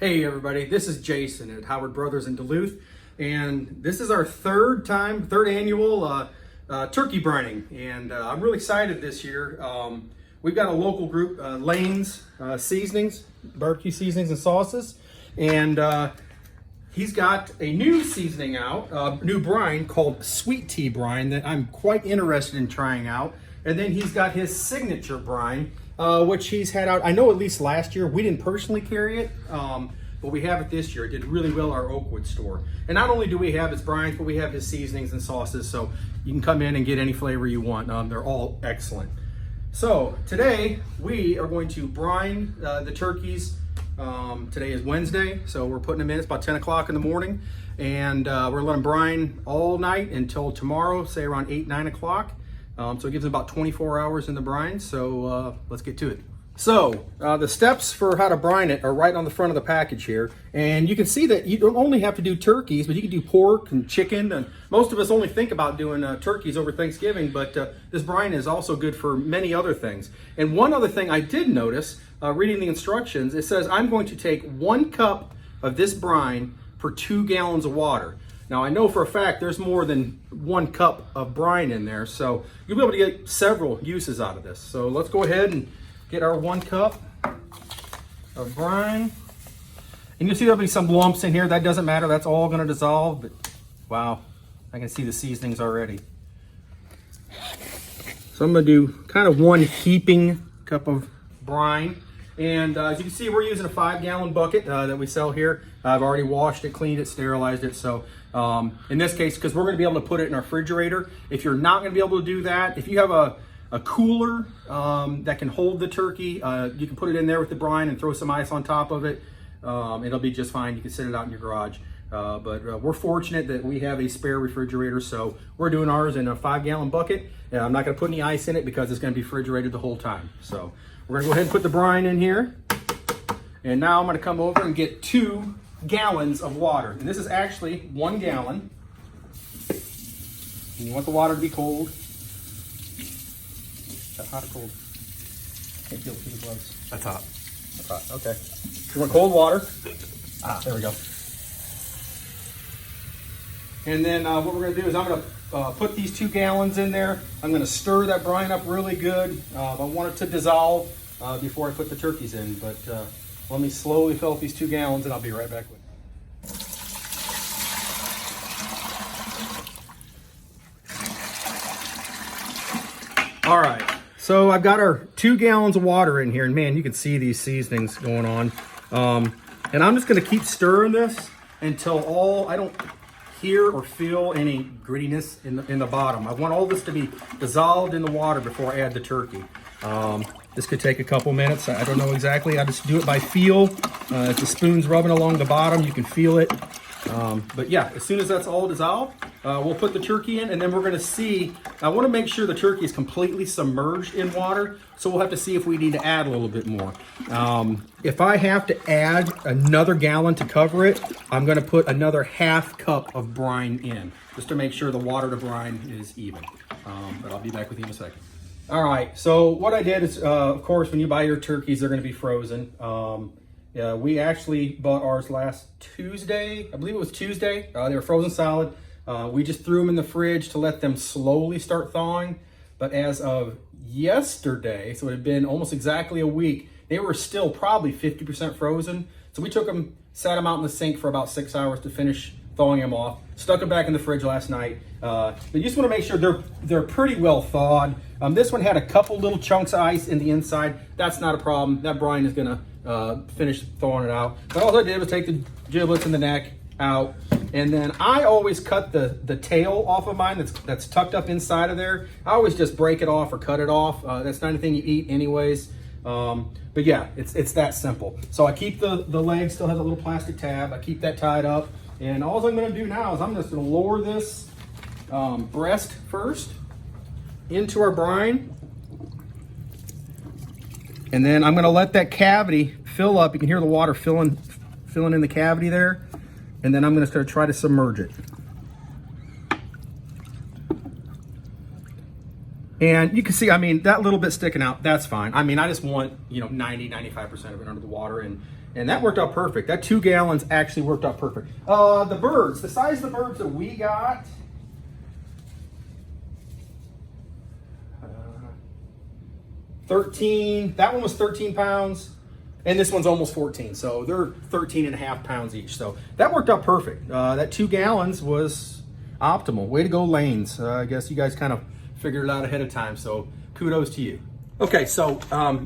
Hey everybody, this is Jason at Howard Brothers in Duluth, and this is our third annual turkey brining, and I'm really excited this year. We've got a local group, Lanes BBQ Seasonings and Sauces, and he's got a new seasoning out, new brine called Sweet Tea Brine that I'm quite interested in trying out. And then he's got his Signature Brine, which he's had out, I know at least last year. We didn't personally carry it, but we have it this year. It did really well at our Oakwood store. And not only do we have his brines, but we have his seasonings and sauces, so you can come in and get any flavor you want. They're all excellent. So today we are going to brine the turkeys. Today is Wednesday, so we're putting them in. It's about 10 o'clock in the morning, and we're gonna let them brine all night until tomorrow, say around 8, 9 o'clock. So it gives them about 24 hours in the brine, so let's get to it. So the steps for how to brine it are right on the front of the package here, and you can see that you don't only have to do turkeys, but you can do pork and chicken, and most of us only think about doing turkeys over Thanksgiving, but this brine is also good for many other things. And one other thing I did notice, reading the instructions, it says I'm going to take 1 cup of this brine per 2 gallons of water. Now I know for a fact there's more than 1 cup of brine in there, so you'll be able to get several uses out of this. So let's go ahead and get our 1 cup of brine. And you'll see there'll be some lumps in here. That doesn't matter, that's all gonna dissolve, but wow, I can see the seasonings already. So I'm gonna do kind of 1 heaping cup of brine. And as you can see, we're using a 5-gallon bucket that we sell here. I've already washed it, cleaned it, sterilized it. So in this case, because we're going to be able to put it in our refrigerator, if you're not going to be able to do that, if you have a cooler that can hold the turkey, you can put it in there with the brine and throw some ice on top of it. It'll be just fine. You can sit it out in your garage. But we're fortunate that we have a spare refrigerator, so we're doing ours in a 5-gallon bucket. I'm not going to put any ice in it because it's going to be refrigerated the whole time. So we're going to go ahead and put the brine in here. And now I'm going to come over and get 2 gallons of water. And this is actually 1 gallon. And you want the water to be cold. Is that hot or cold? Can't feel it through the gloves. That's hot. That's hot, okay. You want cold water. There we go. And then what we're going to do is I'm going to put these 2 gallons in there. I'm going to stir that brine up really good. I want it to dissolve before I put the turkeys in, but let me slowly fill up these 2 gallons and I'll be right back with you. All right, so I've got our 2 gallons of water in here, and man, you can see these seasonings going on. And I'm just going to keep stirring this until I don't hear or feel any grittiness in the bottom. I want all this to be dissolved in the water before I add the turkey. This could take a couple minutes. I don't know exactly. I just do it by feel. If the spoon's rubbing along the bottom, you can feel it. But yeah, as soon as that's all dissolved, we'll put the turkey in, and then we're going to see. I want to make sure the turkey is completely submerged in water, so we'll have to see if we need to add a little bit more. If I have to add another gallon to cover it, I'm going to put another ½ cup of brine in, just to make sure the water to brine is even. But I'll be back with you in a second. All right, so what I did is, of course, when you buy your turkeys, they're going to be frozen. Yeah, we actually bought ours last Tuesday. I believe it was Tuesday. They were frozen solid. We just threw them in the fridge to let them slowly start thawing. But as of yesterday, so it had been almost exactly a week, they were still probably 50% frozen. So we took them, sat them out in the sink for about 6 hours to finish thawing them off. Stuck them back in the fridge last night. But you just want to make sure they're pretty well thawed. This one had a couple little chunks of ice in the inside. That's not a problem. That brine is going to finish thawing it out. But all I did was take the giblets and the neck out, and then I always cut the tail off of mine that's tucked up inside of there. I always just break it off or cut it off. That's not anything you eat anyways. But yeah, it's that simple. So I keep the leg, still has a little plastic tab. I keep that tied up, and all I'm going to do now is I'm just going to lower this breast first into our brine. And then I'm going to let that cavity fill up. You can hear the water filling in the cavity there. And then I'm going to try to submerge it. And you can see, I mean, that little bit sticking out, that's fine. I mean, I just want, 90, 95% of it under the water. And And that worked out perfect. That 2 gallons actually worked out perfect. The birds, the size of the birds that we got, 13, that one was 13 pounds, and this one's almost 14. So they're 13 and a half pounds each. So that worked out perfect. That 2 gallons was optimal. Way to go, Lanes. I guess you guys kind of figured it out ahead of time. So kudos to you. Okay, so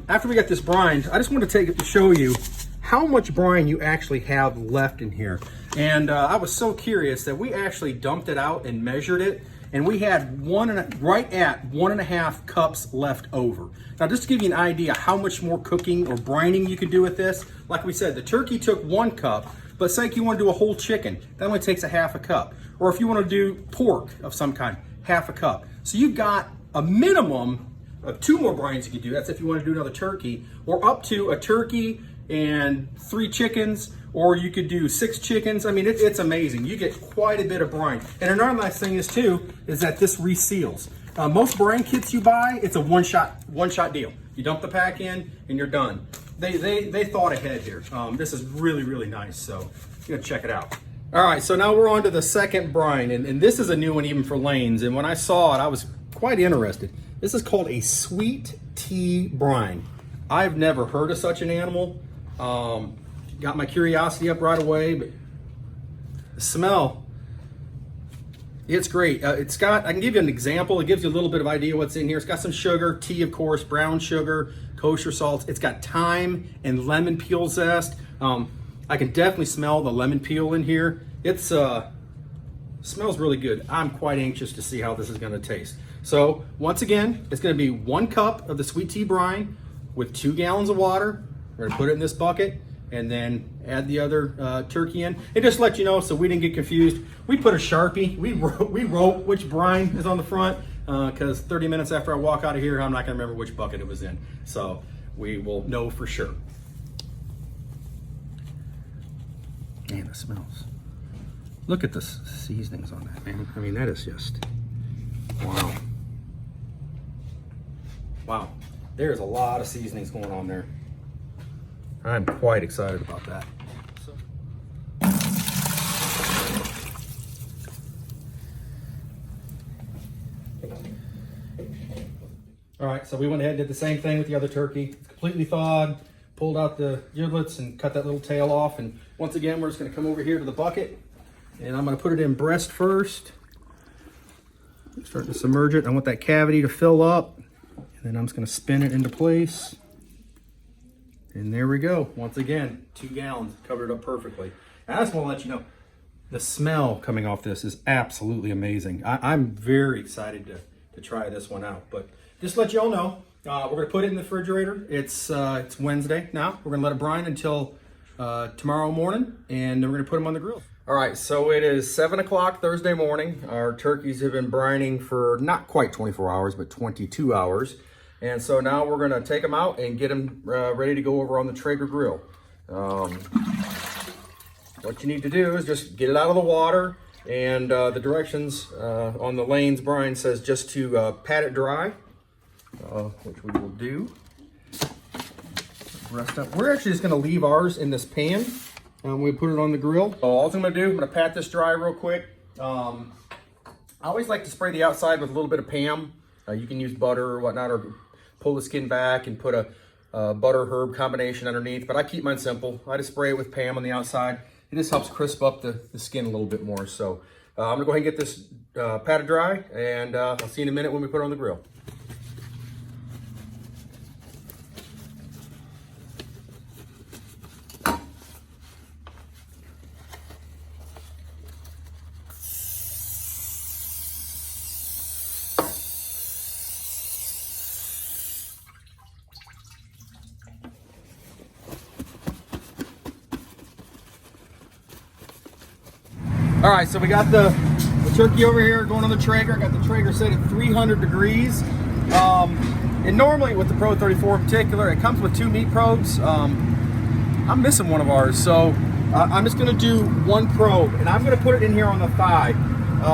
after we got this brined, I just want to take it to show you how much brine you actually have left in here. And I was so curious that we actually dumped it out and measured it, and we had right at 1.5 cups left over. Now, just to give you an idea how much more cooking or brining you could do with this, like we said, the turkey took 1 cup, but say if you want to do a whole chicken, that only takes a 1/2 cup. Or if you want to do pork of some kind, 1/2 cup. So you've got a minimum of 2 more brines you could do. That's if you want to do another turkey, or up to a turkey and 3 chickens, or you could do 6 chickens. I mean, it's amazing. You get quite a bit of brine. And another nice thing is too, is that this reseals. Most brine kits you buy, it's a one-shot deal. You dump the pack in and you're done. They thought ahead here. This is really, really nice. So you're gonna check it out. All right, so now we're on to the second brine, and this is a new one even for Lanes. And when I saw it, I was quite interested. This is called a Sweet Tea Brine. I've never heard of such an animal. Got my curiosity up right away, but the smell, it's great. It's got, I can give you an example. It gives you a little bit of idea what's in here. It's got some sugar, tea, of course, brown sugar, kosher salts. It's got thyme and lemon peel zest. I can definitely smell the lemon peel in here. It's smells really good. I'm quite anxious to see how this is gonna taste. So once again, it's gonna be 1 cup of the Sweet Tea Brine with 2 gallons of water. We're gonna put it in this bucket and then add the other turkey in. And just to let you know, so we didn't get confused, we put a Sharpie, we wrote which brine is on the front, because 30 minutes after I walk out of here, I'm not gonna remember which bucket it was in. So we will know for sure. Man, it smells. Look at the seasonings on that, man. I mean, that is just, wow. Wow, there's a lot of seasonings going on there. I'm quite excited about that. All right, so we went ahead and did the same thing with the other turkey. It's completely thawed, pulled out the giblets and cut that little tail off. And once again, we're just gonna come over here to the bucket, and I'm gonna put it in breast first. Start to submerge it. I want that cavity to fill up, and then I'm just gonna spin it into place. And there we go. Once again, 2 gallons, covered it up perfectly. And I just want to let you know, the smell coming off this is absolutely amazing. I'm very excited to try this one out. But just to let you all know, we're going to put it in the refrigerator. It's Wednesday now. We're going to let it brine until tomorrow morning, and then we're going to put them on the grill. All right, so it is 7 o'clock Thursday morning. Our turkeys have been brining for not quite 24 hours, but 22 hours. And so now we're gonna take them out and get them ready to go over on the Traeger grill. What you need to do is just get it out of the water, and the directions on the Lanes Brine says just to pat it dry, which we will do. Rest up. We're actually just gonna leave ours in this pan, and we put it on the grill. So all I'm gonna do, I'm gonna pat this dry real quick. I always like to spray the outside with a little bit of Pam. You can use butter or whatnot, or pull the skin back and put a butter herb combination underneath, but I keep mine simple. I just spray it with Pam on the outside. It just helps crisp up the skin a little bit more. So I'm gonna go ahead and get this patted dry, and I'll see you in a minute when we put it on the grill. All right, so we got the turkey over here going on the Traeger. I got the Traeger set at 300 degrees. And normally with the Pro 34 in particular, it comes with 2 meat probes. I'm missing one of ours, so I'm just gonna do 1 probe, and I'm gonna put it in here on the thigh.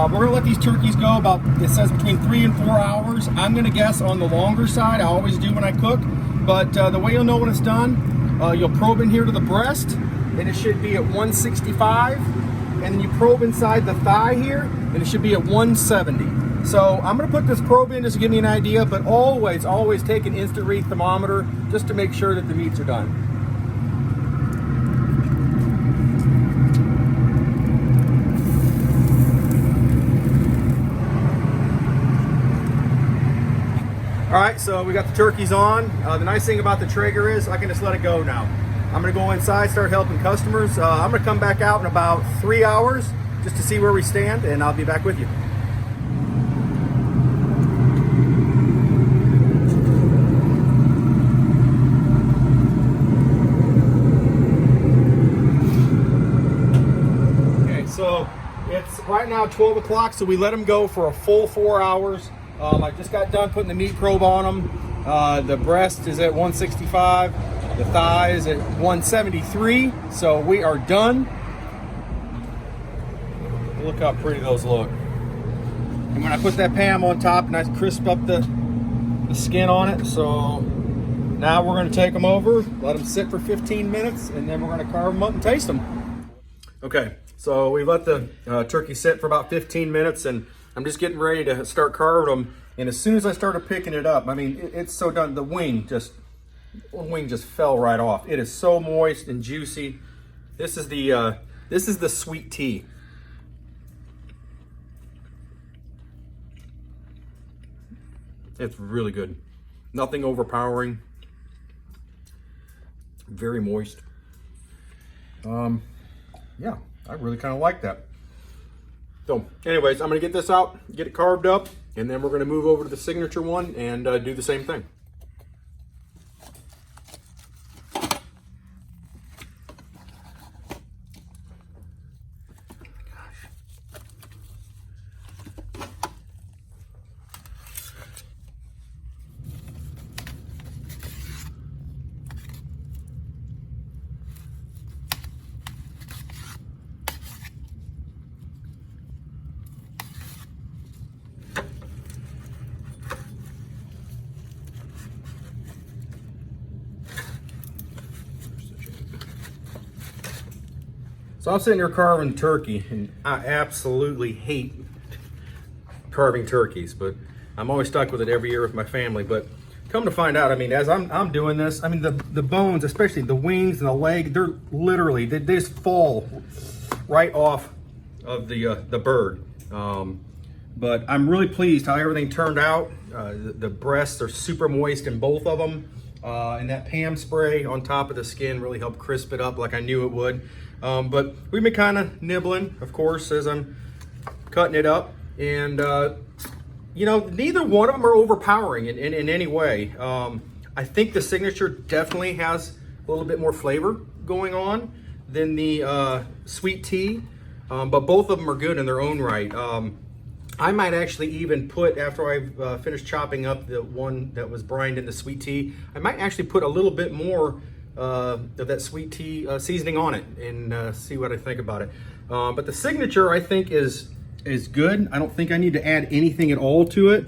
We're gonna let these turkeys go about, it says between 3 and 4 hours. I'm gonna guess on the longer side. I always do when I cook, but the way you'll know when it's done, You'll probe in here to the breast, and it should be at 165. And then you probe inside the thigh here, and it should be at 170. So I'm gonna put this probe in just to give me an idea, but always take an instant read thermometer just to make sure that the meats are done. All right, so we got the turkeys on. The nice thing about the Traeger is I can just let it go now. I'm gonna go inside, start helping customers. I'm gonna come back out in about 3 hours just to see where we stand, and I'll be back with you. Okay, so it's right now 12 o'clock, so we let them go for a full 4 hours. I just got done putting the meat probe on them. The breast is at 165. The thigh is at 173. So we are done. Look how pretty those look. And when I put that Pam on top, and I crisp up the skin on it. So now we're going to take them over, let them sit for 15 minutes, and then we're going to carve them up and taste them. Okay, so we let the turkey sit for about 15 minutes, and I'm just getting ready to start carving them. And as soon as I started picking it up, I mean, it's so done. The wing just fell right off. It is so moist and juicy. This is the sweet tea. It's really good. Nothing overpowering. Very moist. Yeah, I really kind of like that. So anyways, I'm gonna get this out, get it carved up, and then we're gonna move over to the signature one and do the same thing. So I'm sitting here carving turkey, and I absolutely hate carving turkeys, but I'm always stuck with it every year with my family. But come to find out, I mean, as I'm doing this, I mean, the bones, especially the wings and the leg, they're literally, they just fall right off of the bird. But I'm really pleased how everything turned out. The breasts are super moist in both of them. And that Pam spray on top of the skin really helped crisp it up like I knew it would. But we've been kind of nibbling, of course, as I'm cutting it up. And, you know, neither one of them are overpowering in any way. I think the Signature definitely has a little bit more flavor going on than the Sweet Tea. But both of them are good in their own right. I might actually even put, after I've finished chopping up the one that was brined in the Sweet Tea, I might actually put a little bit more of that Sweet Tea seasoning on it and see what I think about it. But the Signature, I think, is good. I don't think I need to add anything at all to it,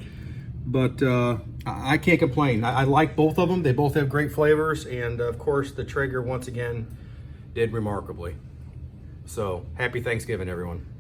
but I can't complain. I like both of them. They both have great flavors, and of course the Traeger once again did remarkably. So happy Thanksgiving, everyone.